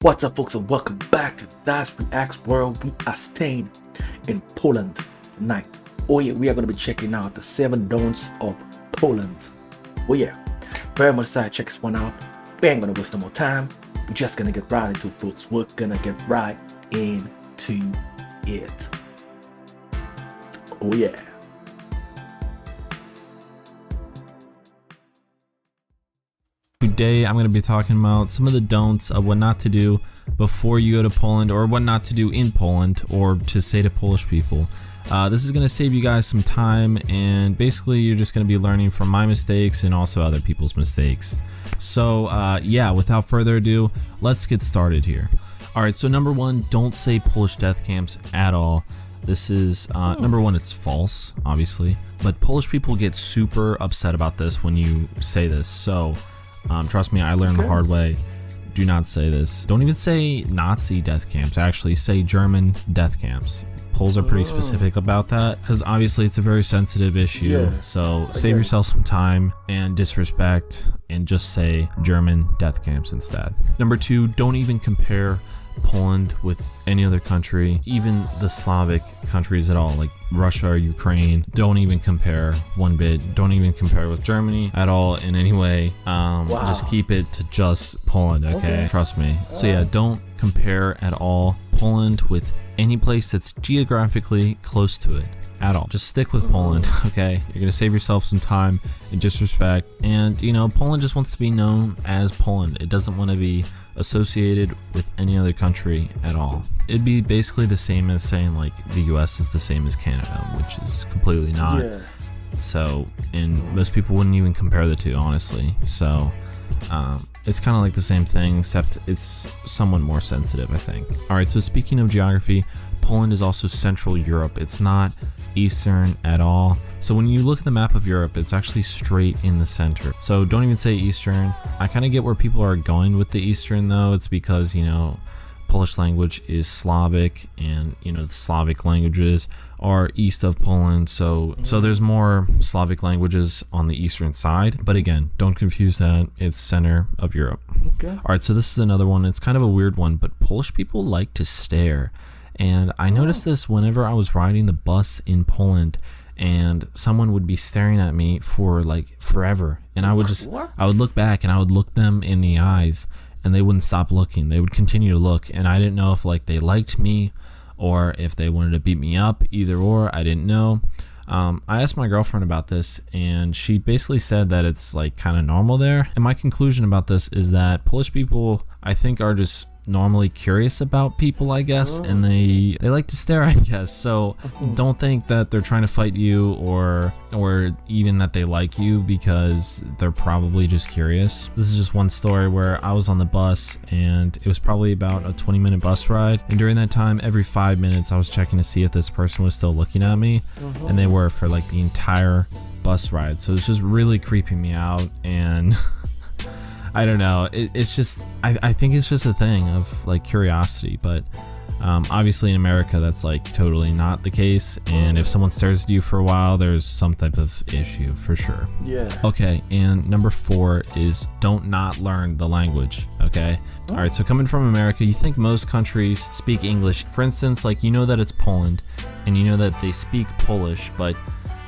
What's up, folks, and welcome back to Dyce Reacts World. We are staying in Poland tonight. Oh yeah, we are going to be checking out the 7 don'ts of Poland. Oh yeah, very much excited to check this one out. We ain't going to waste no more time. We're just going to get right into it, folks. We're going to get right into it. Oh yeah. Today I'm going to be talking about some of the don'ts of what not to do before you go to Poland, or what not to do in Poland, or to say to Polish people. This is going to save you guys some time, and basically you're just going to be learning from my mistakes and also other people's mistakes. So yeah, without further ado, let's get started here. Alright, so number 1, don't say Polish death camps at all. This is number 1, it's false, obviously, but Polish people get super upset about this when you say this. So trust me, I learned the hard way. Do not say this. Don't even say Nazi death camps. Actually, say German death camps. Poles are pretty specific about that because obviously it's a very sensitive issue. Yeah. So save yourself some time and disrespect and just say German death camps instead. Number 2, don't even compare Poland with any other country, even the Slavic countries at all, like Russia or Ukraine. Don't even compare one bit. Don't even compare with Germany at all in any way. Just keep it to just Poland, okay? Trust me. So yeah, don't compare at all Poland with any place that's geographically close to it at all. Just stick with Poland, okay? You're gonna save yourself some time and disrespect. And you know, Poland just wants to be known as Poland. It doesn't want to be associated with any other country at all. It'd be basically the same as saying like the US is the same as Canada, which is completely not. So, and most people wouldn't even compare the two, honestly. So it's kind of like the same thing, except it's somewhat more sensitive, I think. Alright, so speaking of geography, Poland is also Central Europe. It's not Eastern at all. So when you look at the map of Europe, it's actually straight in the center. So don't even say Eastern. I kind of get where people are going with the Eastern though. It's because, you know, Polish language is Slavic, and you know the Slavic languages are east of Poland, so there's more Slavic languages on the eastern side. But again, don't confuse that. It's center of Europe. Alright, so this is another one. It's kind of a weird one, but Polish people like to stare. And I noticed this whenever I was riding the bus in Poland, and someone would be staring at me for like forever, and I would look back and I would look them in the eyes, and they wouldn't stop looking. They would continue to look, and I didn't know if like they liked me or if they wanted to beat me up. Either or, I didn't know. I asked my girlfriend about this, and she basically said that it's like kind of normal there. And my conclusion about this is that Polish people, I think, are just normally curious about people, I guess, and they like to stare, I guess. So don't think that they're trying to fight you or even that they like you, because they're probably just curious. This is just one story where I was on the bus, and it was probably about a 20-minute bus ride, and during that time, every 5 minutes I was checking to see if this person was still looking at me, and they were for like the entire bus ride. So it's just really creeping me out, and I don't know, it's just, I think it's just a thing of like curiosity, but obviously in America that's like totally not the case, and if someone stares at you for a while, there's some type of issue for sure. Okay, and number 4 is don't not learn the language, okay? Alright, so coming from America, you think most countries speak English. For instance, like you know that it's Poland, and you know that they speak Polish, but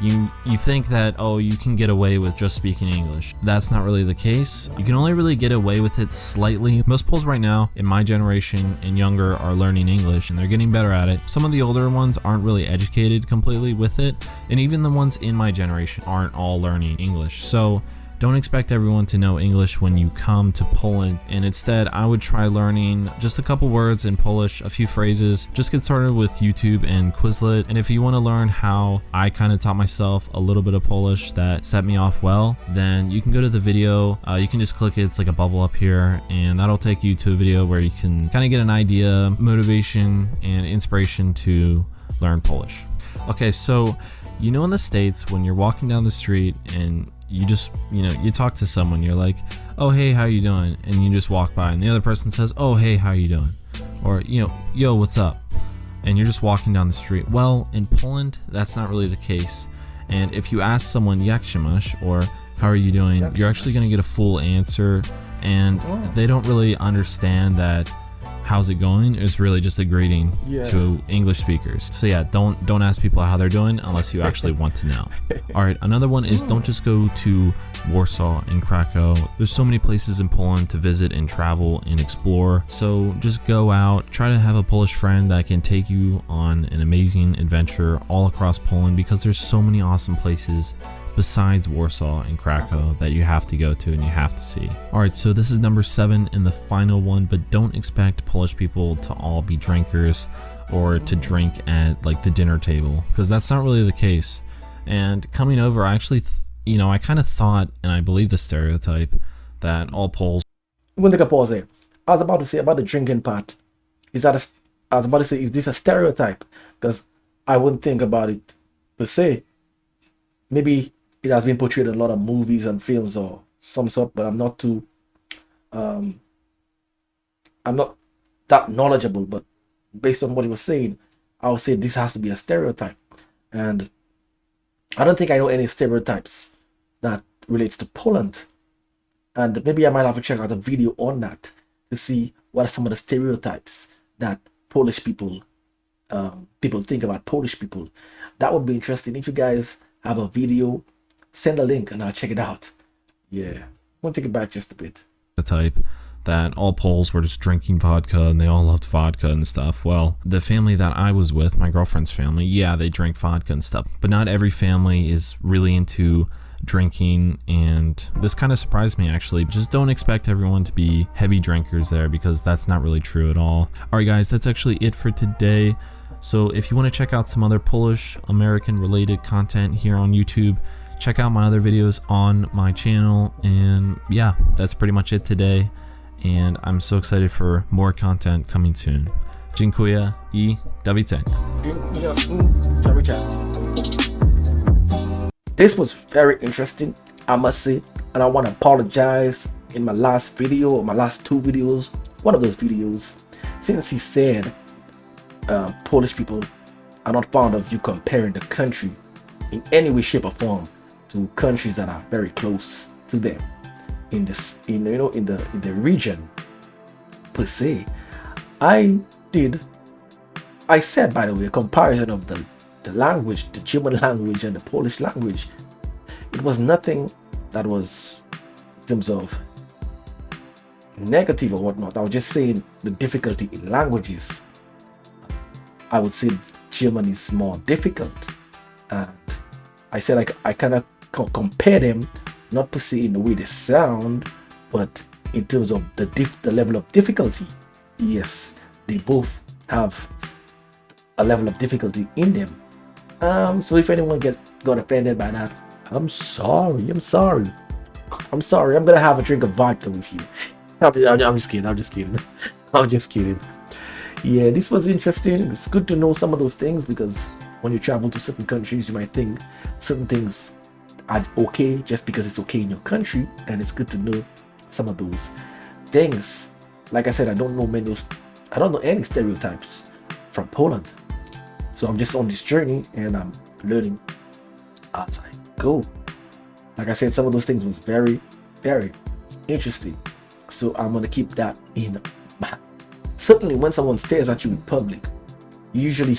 you think that, oh, you can get away with just speaking English. That's not really the case. You can only really get away with it slightly. Most Poles right now, in my generation and younger, are learning English, and they're getting better at it. Some of the older ones aren't really educated completely with it, and even the ones in my generation aren't all learning English. So don't expect everyone to know English when you come to Poland, and instead I would try learning just a couple words in Polish, a few phrases. Just get started with YouTube and Quizlet, and if you want to learn how I kind of taught myself a little bit of Polish that set me off well, then you can go to the video. You can just click it, it's like a bubble up here, and that'll take you to a video where you can kind of get an idea, motivation, and inspiration to learn Polish. Okay, so you know in the States, when you're walking down the street and you just, you know, you talk to someone, you're like, oh hey, how you doing? And you just walk by, and the other person says, oh hey, how you doing? Or, you know, yo, what's up? And you're just walking down the street. Well, in Poland, that's not really the case. And if you ask someone jak się masz, or how are you doing, you're actually going to get a full answer, and they don't really understand that how's it going is really just a greeting Yeah. to English speakers. So yeah, don't ask people how they're doing unless you actually want to know. All right, another one is don't just go to Warsaw and Krakow. There's so many places in Poland to visit and travel and explore. So just go out, try to have a Polish friend that can take you on an amazing adventure all across Poland, because there's so many awesome places besides Warsaw and Krakow that you have to go to and you have to see. Alright, so this is number 7 and the final one, but don't expect Polish people to all be drinkers or to drink at like the dinner table, because that's not really the case. And coming over, I actually, I kind of thought, and I believe the stereotype, that all Poles... I'm going to take a pause there. I was about to say about the drinking part. I was about to say, is this a stereotype? Because I wouldn't think about it per se. Maybe it has been portrayed in a lot of movies and films or some sort, but I'm not too I'm not that knowledgeable. But based on what he was saying, I would say this has to be a stereotype. And I don't think I know any stereotypes that relates to Poland. And maybe I might have to check out a video on that to see what are some of the stereotypes that Polish people think about Polish people. That would be interesting. If you guys have a video, send a link and I'll check it out. Yeah, I'm gonna take it back just a bit. The type that all Poles were just drinking vodka and they all loved vodka and stuff. Well, the family that I was with, my girlfriend's family, yeah, they drink vodka and stuff, but not every family is really into drinking, and this kind of surprised me actually. Just don't expect everyone to be heavy drinkers there, because that's not really true at all. Alright guys, that's actually it for today. So if you want to check out some other Polish American related content here on YouTube, check out my other videos on my channel. And yeah, that's pretty much it today, and I'm so excited for more content coming soon. Dziękuję I do widzenia. This was very interesting, I must say, and I want to apologize in my last video, or my last 2 videos, one of those videos, since he said Polish people are not fond of you comparing the country in any way, shape, or form to countries that are very close to them in the region per se. I said, by the way, a comparison of the language, the German language and the Polish language. It was nothing that was in terms of negative or whatnot. I was just saying the difficulty in languages. I would say German is more difficult, and I said I kind of compare them, not per se in the way they sound, but in terms of the level of difficulty. Yes, they both have a level of difficulty in them. So if anyone got offended by that, I'm sorry. I'm gonna have a drink of vodka with you. I'm just kidding. Yeah, this was interesting. It's good to know some of those things, because when you travel to certain countries, you might think certain things are okay just because it's okay in your country, and it's good to know some of those things. Like I said, I don't know any stereotypes from Poland. So I'm just on this journey and I'm learning as I go. Like I said, some of those things was very, very interesting. So I'm gonna keep that in mind. Certainly when someone stares at you in public, you usually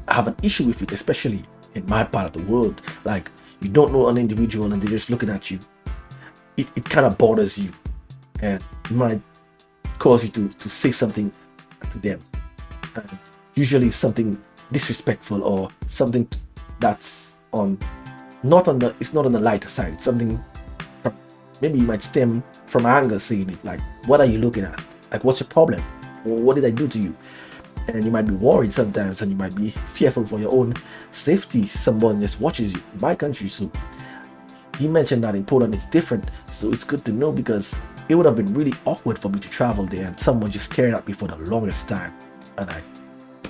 have an issue with it, especially in my part of the world. Like, you don't know an individual and they're just looking at you. It kind of bothers you, and it might cause you to say something to them. And usually something disrespectful, or something that's it's not on the lighter side. It's something maybe you might stem from anger, saying it like, what are you looking at? Like, what's your problem? Or what did I do to you? And you might be worried sometimes, and you might be fearful for your own safety. Someone just watches you. In my country, so he mentioned that in Poland it's different. So it's good to know, because it would have been really awkward for me to travel there and someone just staring at me for the longest time, and I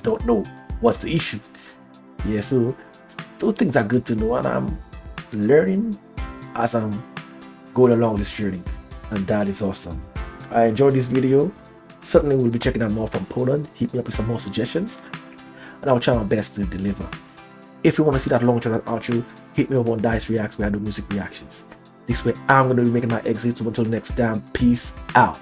don't know what's the issue. Yeah, so those things are good to know, and I'm learning as I'm going along this journey, and that is awesome. I enjoyed this video. Certainly we'll be checking out more from Poland. Hit me up with some more suggestions, and I'll try my best to deliver. If you want to see that long term outro, hit me up on Dyce Reacts, where I do music reactions. This way I'm going to be making my exit. So until next time, peace out.